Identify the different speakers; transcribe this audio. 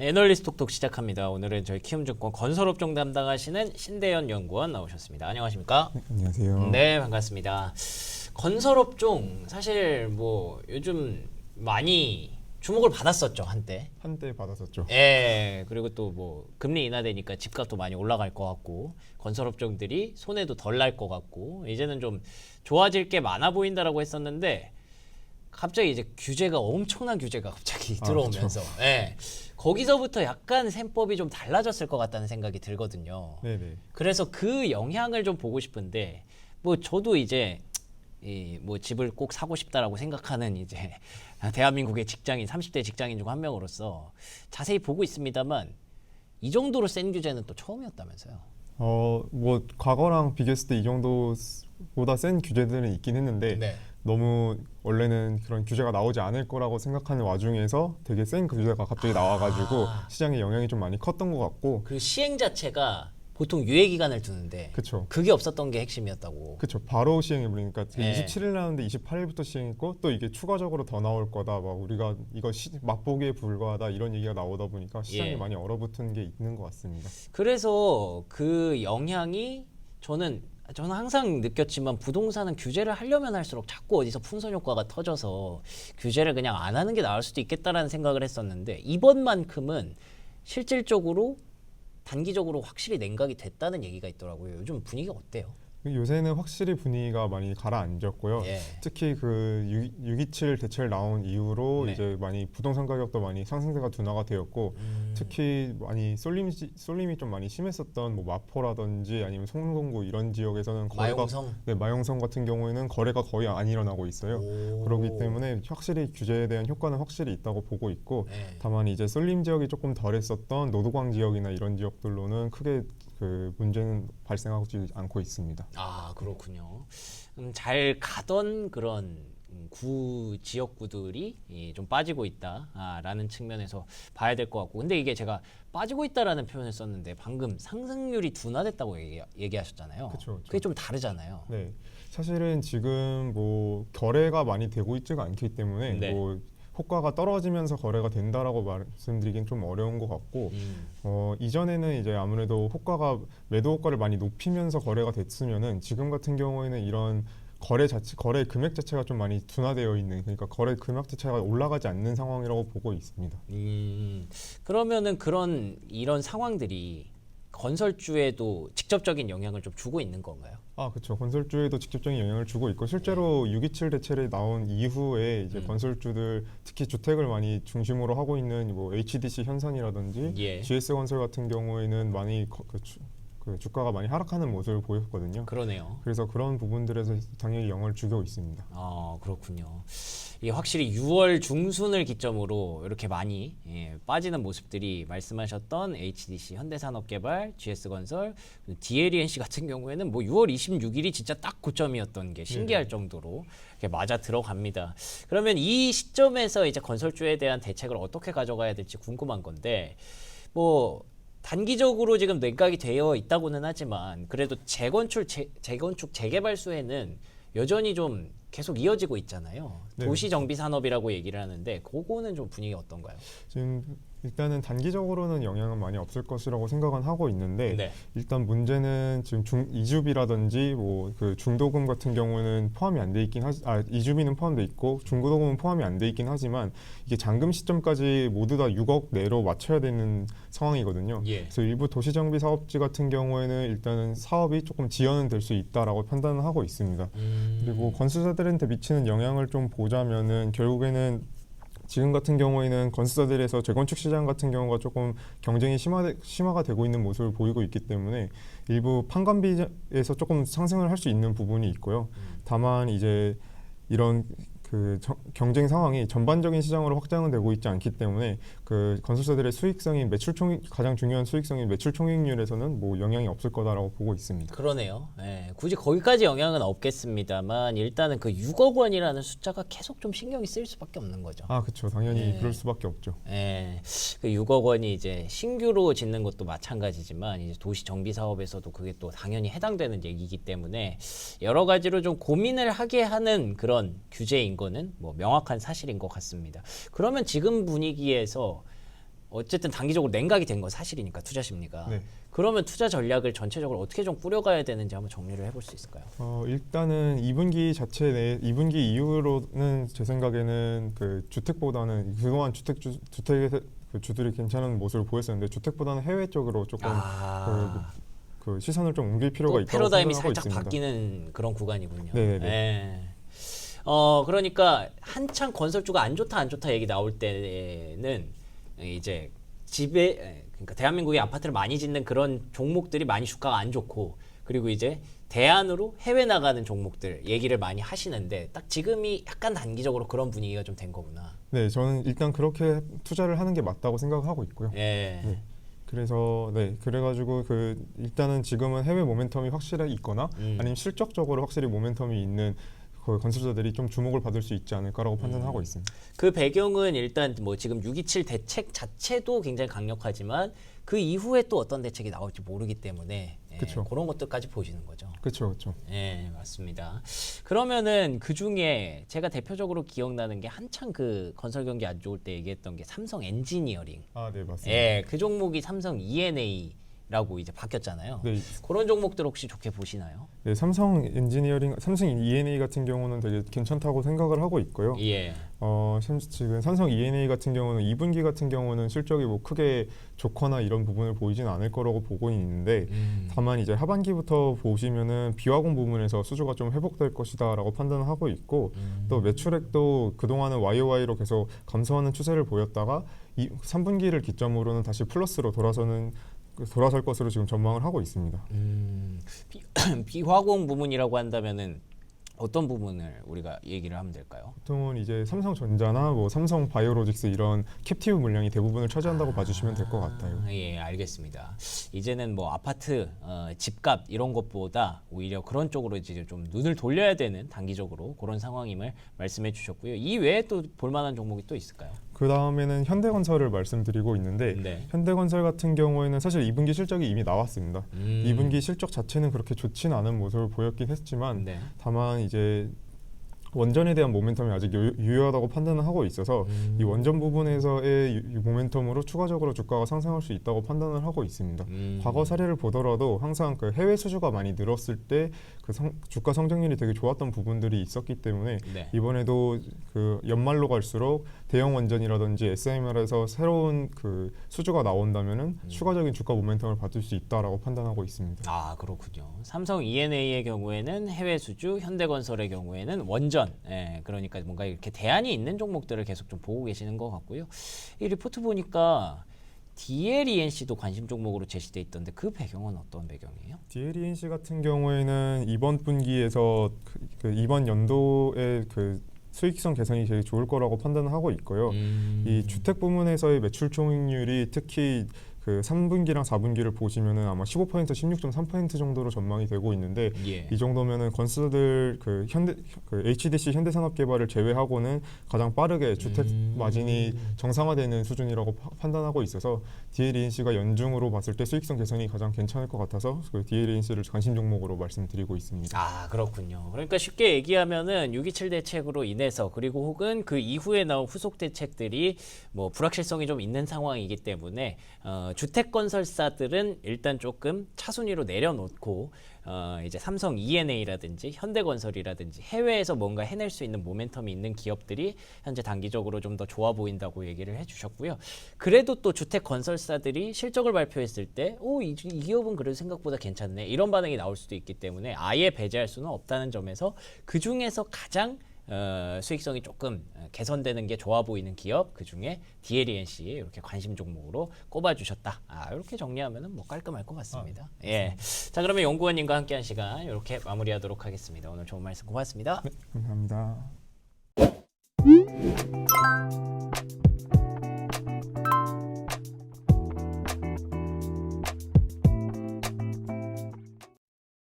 Speaker 1: 애널리스트 톡톡 시작합니다. 오늘은 저희 키움증권 건설업종 담당하시는 신대현 연구원 나오셨습니다. 안녕하십니까?
Speaker 2: 안녕하세요.
Speaker 1: 네, 반갑습니다. 건설업종 사실 뭐 요즘 많이 주목을 받았었죠, 한때.
Speaker 2: 한때 받았었죠.
Speaker 1: 예, 그리고 또 뭐 금리 인하되니까 집값도 많이 올라갈 것 같고 건설업종들이 손해도 덜 날 것 같고 이제는 좀 좋아질 게 많아 보인다라고 했었는데 갑자기 이제 엄청난 규제가 갑자기 들어오면서 예, 거기서부터 약간 셈법이 좀 달라졌을 것 같다는 생각이 들거든요.
Speaker 2: 네네.
Speaker 1: 그래서 그 영향을 좀 보고 싶은데 뭐 저도 이제 뭐 집을 꼭 사고 싶다라고 생각하는 이제 대한민국의 직장인 30대 직장인 중 한 명으로서 자세히 보고 있습니다만 이 정도로 센 규제는 또 처음이었다면서요.
Speaker 2: 뭐 과거랑 비교했을 때 이 정도보다 센 규제들은 있긴 했는데
Speaker 1: 네.
Speaker 2: 너무 원래는 그런 규제가 나오지 않을 거라고 생각하는 와중에서 되게 센 규제가 갑자기 나와가지고 시장에 영향이 좀 많이 컸던 것 같고.
Speaker 1: 그 시행 자체가 보통 유예 기간을 두는데
Speaker 2: 그쵸.
Speaker 1: 그게 없었던 게 핵심이었다고.
Speaker 2: 그쵸. 바로 시행해버리니까
Speaker 1: 네.
Speaker 2: 27일 나왔는데 28일부터 시행했고 또 이게 추가적으로 더 나올 거다. 막 우리가 이거 맛보기에 불과하다 이런 얘기가 나오다 보니까 시장이
Speaker 1: 예.
Speaker 2: 많이 얼어붙은 게 있는 것 같습니다.
Speaker 1: 그래서 그 영향이 저는 항상 느꼈지만 부동산은 규제를 하려면 할수록 자꾸 어디서 풍선 효과가 터져서 규제를 그냥 안 하는 게 나을 수도 있겠다라는 생각을 했었는데 이번만큼은 실질적으로 단기적으로 확실히 냉각이 됐다는 얘기가 있더라고요. 요즘 분위기가 어때요?
Speaker 2: 요새는 확실히 분위기가 많이 가라앉았고요.
Speaker 1: 예.
Speaker 2: 특히 그 627 대책 나온 이후로
Speaker 1: 네.
Speaker 2: 이제 많이 부동산 가격도 많이 상승세가 둔화가 되었고 특히 많이 쏠림이 좀 많이 심했었던 뭐 마포라든지 아니면 성동구 이런 지역에서는
Speaker 1: 마용성?
Speaker 2: 네, 마용성 같은 경우에는 거래가 거의 안 일어나고 있어요.
Speaker 1: 오.
Speaker 2: 그렇기 때문에 확실히 규제에 대한 효과는 확실히 있다고 보고 있고
Speaker 1: 예.
Speaker 2: 다만 이제 쏠림 지역이 조금 덜했었던 노도광 지역이나 이런 지역들로는 크게 그 문제는 발생하지 않고 있습니다.
Speaker 1: 아, 그렇군요. 잘 가던 그런 구 지역구들이 좀 빠지고 있다라는 측면에서 봐야 될 것 같고, 근데 이게 제가 빠지고 있다라는 표현을 썼는데 방금 상승률이 둔화됐다고 얘기하셨잖아요.
Speaker 2: 그쵸.
Speaker 1: 그게 좀 다르잖아요.
Speaker 2: 네, 사실은 지금 뭐 거래가 많이 되고 있지가 않기 때문에
Speaker 1: 네.
Speaker 2: 뭐 호가가 떨어지면서 거래가 된다라고 말씀드리긴 좀 어려운 것 같고 이전에는 이제 아무래도 매도 호가를 많이 높이면서 거래가 됐으면은 지금 같은 경우에는 이런 거래 금액 자체가 좀 많이 둔화되어 있는, 그러니까 거래 금액 자체가 올라가지 않는 상황이라고 보고 있습니다.
Speaker 1: 그러면은 이런 상황들이 건설주에도 직접적인 영향을 좀 주고 있는 건가요?
Speaker 2: 그렇죠. 건설주에도 직접적인 영향을 주고 있고 실제로 627 대책이 나온 이후에 이제 건설주들 특히 주택을 많이 중심으로 하고 있는 뭐 HDC 현산이라든지
Speaker 1: 예.
Speaker 2: GS건설 같은 경우에는 많이 그 주가가 많이 하락하는 모습을 보였거든요.
Speaker 1: 그러네요.
Speaker 2: 그래서 그런 부분들에서 당연히 영향을 주고 있습니다.
Speaker 1: 그렇군요. 이게 확실히 6월 중순을 기점으로 이렇게 많이 빠지는 모습들이 말씀하셨던 HDC, 현대산업개발, GS건설, DLENC 같은 경우에는 뭐 6월 26일이 진짜 딱 고점이었던 게 신기할 정도로 이렇게 맞아 들어갑니다. 그러면 이 시점에서 이제 건설주에 대한 대책을 어떻게 가져가야 될지 궁금한 건데 뭐 단기적으로 지금 냉각이 되어 있다고는 하지만 그래도 재건축 재개발 수혜는 여전히 좀 계속 이어지고 있잖아요.
Speaker 2: 네,
Speaker 1: 도시 정비 산업이라고 얘기를 하는데 그거는 좀 분위기 어떤가요?
Speaker 2: 지금 일단은 단기적으로는 영향은 많이 없을 것이라고 생각은 하고 있는데
Speaker 1: 네.
Speaker 2: 일단 문제는 지금 이주비라든지 뭐 그 중도금 같은 경우는 포함이 안 돼 있긴 이주비는 포함돼 있고 중도금은 포함이 안 돼 있긴 하지만 이게 잔금 시점까지 모두 다 6억 내로 맞춰야 되는 상황이거든요.
Speaker 1: 예.
Speaker 2: 그래서 일부 도시정비 사업지 같은 경우에는 일단은 사업이 조금 지연은 될 수 있다라고 판단을 하고 있습니다. 그리고 건설사들한테 미치는 영향을 좀 보자면은 결국에는 지금 같은 경우에는 건설사들에서 재건축 시장 같은 경우가 조금 경쟁이 심화가 되고 있는 모습을 보이고 있기 때문에 일부 판관비에서 조금 상승을 할 수 있는 부분이 있고요. 다만 이제 이런 그 경쟁 상황이 전반적인 시장으로 확장은 되고 있지 않기 때문에 그 건설사들의 수익성인 가장 중요한 수익성인 매출 총익률에서는 뭐 영향이 없을 거다라고 보고 있습니다.
Speaker 1: 그러네요. 굳이 거기까지 영향은 없겠습니다만 일단은 그 6억 원이라는 숫자가 계속 좀 신경이 쓰일 수밖에 없는 거죠.
Speaker 2: 그렇죠. 당연히 그럴 수밖에 없죠.
Speaker 1: 그 6억 원이 이제 신규로 짓는 것도 마찬가지지만 이제 도시 정비 사업에서도 그게 또 당연히 해당되는 얘기이기 때문에 여러 가지로 좀 고민을 하게 하는 그런 규제인 거는 뭐 명확한 사실인 것 같습니다. 그러면 지금 분위기에서 어쨌든 단기적으로 냉각이 된 건 사실이니까 투자 심리가.
Speaker 2: 네.
Speaker 1: 그러면 투자 전략을 전체적으로 어떻게 좀 꾸려가야 되는지 한번 정리를 해볼 수 있을까요?
Speaker 2: 일단은 2분기 자체 내 2분기 이후로는 제 생각에는 그 주택보다는 그동안 주택의 그 주들이 괜찮은 모습을 보였었는데 주택보다는 해외 쪽으로 조금 그 시선을 좀 옮길 필요가
Speaker 1: 또
Speaker 2: 있다고
Speaker 1: 패러다임이
Speaker 2: 생각하고
Speaker 1: 살짝
Speaker 2: 있습니다.
Speaker 1: 바뀌는 그런 구간이군요.
Speaker 2: 네네네.
Speaker 1: 예. 그러니까 한창 건설주가 안 좋다 얘기 나올 때는 이제 그러니까 대한민국에 아파트를 많이 짓는 그런 종목들이 많이 주가가 안 좋고, 그리고 이제 대안으로 해외 나가는 종목들 얘기를 많이 하시는데 딱 지금이 약간 단기적으로 그런 분위기가 좀 된 거구나.
Speaker 2: 네, 저는 일단 그렇게 투자를 하는 게 맞다고 생각하고 있고요.
Speaker 1: 예.
Speaker 2: 네. 그래서 그래가지고 일단은 지금은 해외 모멘텀이 확실히 있거나 아니면 실적적으로 확실히 모멘텀이 있는 그 건설사들이 좀 주목을 받을 수 있지 않을까라고 판단하고 있습니다.
Speaker 1: 그 배경은 일단 뭐 지금 627 대책 자체도 굉장히 강력하지만 그 이후에 또 어떤 대책이 나올지 모르기 때문에
Speaker 2: 그쵸.
Speaker 1: 그런 것들까지 보시는 거죠.
Speaker 2: 그렇죠, 그렇죠.
Speaker 1: 네, 맞습니다. 그러면은 그 중에 제가 대표적으로 기억나는 게 한창 그 건설 경기 안 좋을 때 얘기했던 게 삼성 엔지니어링.
Speaker 2: 아, 네, 맞습니다.
Speaker 1: 예, 그 종목이 삼성 ENA라고 이제 바뀌었잖아요.
Speaker 2: 네,
Speaker 1: 그런 종목들 혹시 좋게 보시나요?
Speaker 2: 네, 삼성 ENA 같은 경우는 되게 괜찮다고 생각을 하고 있고요.
Speaker 1: 예.
Speaker 2: 지금 삼성 ENA 같은 경우는 2분기 같은 경우는 실적이 뭐 크게 좋거나 이런 부분을 보이지는 않을 거라고 보고 있는데 다만 이제 하반기부터 보시면은 비화공 부분에서 수주가 좀 회복될 것이다라고 판단하고 있고 또 매출액도 그동안은 YOY로 계속 감소하는 추세를 보였다가 3분기를 기점으로는 다시 플러스로 돌아설 것으로 지금 전망을 하고 있습니다.
Speaker 1: 비화공 부문이라고 한다면은 어떤 부분을 우리가 얘기를 하면 될까요?
Speaker 2: 보통은 이제 삼성전자나 뭐 삼성바이오로직스 이런 캡티브 물량이 대부분을 차지한다고 봐주시면 될 것 같아요.
Speaker 1: 예, 알겠습니다. 이제는 뭐 아파트, 집값 이런 것보다 오히려 그런 쪽으로 이제 좀 눈을 돌려야 되는 단기적으로 그런 상황임을 말씀해 주셨고요. 이 외에 또 볼만한 종목이 또 있을까요?
Speaker 2: 그 다음에는 현대건설을 말씀드리고 있는데
Speaker 1: 네.
Speaker 2: 현대건설 같은 경우에는 사실 2분기 실적이 이미 나왔습니다. 2분기 실적 자체는 그렇게 좋지는 않은 모습을 보였긴 했지만
Speaker 1: 네.
Speaker 2: 다만 이제 원전에 대한 모멘텀이 아직 유효하다고 판단을 하고 있어서 이 원전 부분에서의 이 모멘텀으로 추가적으로 주가가 상승할 수 있다고 판단을 하고 있습니다. 과거 사례를 보더라도 항상 그 해외 수주가 많이 늘었을 때 그 주가 성장률이 되게 좋았던 부분들이 있었기 때문에
Speaker 1: 네.
Speaker 2: 이번에도 그 연말로 갈수록 대형 원전이라든지 SMR에서 새로운 그 수주가 나온다면은 추가적인 주가 모멘텀을 받을 수 있다라고 판단하고 있습니다.
Speaker 1: 아, 그렇군요. 삼성 ENA의 경우에는 해외 수주, 현대건설의 경우에는 원전. 예, 그러니까 뭔가 이렇게 대안이 있는 종목들을 계속 좀 보고 계시는 것 같고요. 이 리포트 보니까 DLENC도 관심 종목으로 제시돼 있던데 그 배경은 어떤 배경이에요?
Speaker 2: DLENC 같은 경우에는 이번 분기에서 이번 연도에 그 수익성 개선이 되게 좋을 거라고 판단을 하고 있고요. 이 주택 부문에서의 매출 총익률이 특히 그 3분기랑 4분기를 보시면은 아마 15% 16.3% 정도로 전망이 되고 있는데
Speaker 1: 예.
Speaker 2: 이 정도면은 건설들 그 HDC 현대산업개발을 제외하고는 가장 빠르게 주택 마진이 정상화되는 수준이라고 판단하고 있어서 DLENC가 연중으로 봤을 때 수익성 개선이 가장 괜찮을 것 같아서 그 DLENC를 관심 종목으로 말씀드리고 있습니다.
Speaker 1: 아, 그렇군요. 그러니까 쉽게 얘기하면은 627 대책으로 인해서 그리고 혹은 그 이후에 나온 후속 대책들이 뭐 불확실성이 좀 있는 상황이기 때문에 주택 건설사들은 일단 조금 차순위로 내려놓고 이제 삼성 ENA라든지 현대건설이라든지 해외에서 뭔가 해낼 수 있는 모멘텀이 있는 기업들이 현재 단기적으로 좀 더 좋아 보인다고 얘기를 해주셨고요. 그래도 또 주택 건설사들이 실적을 발표했을 때, 이 기업은 그래도 생각보다 괜찮네 이런 반응이 나올 수도 있기 때문에 아예 배제할 수는 없다는 점에서 그 중에서 가장 수익성이 조금 개선되는 게 좋아 보이는 기업 그 중에 DLENC 이렇게 관심 종목으로 꼽아주셨다. 이렇게 정리하면은 뭐 깔끔할 것 같습니다. 예. 자, 그러면 연구원님과 함께한 시간 이렇게 마무리하도록 하겠습니다. 오늘 좋은 말씀 고맙습니다.
Speaker 2: 네, 감사합니다.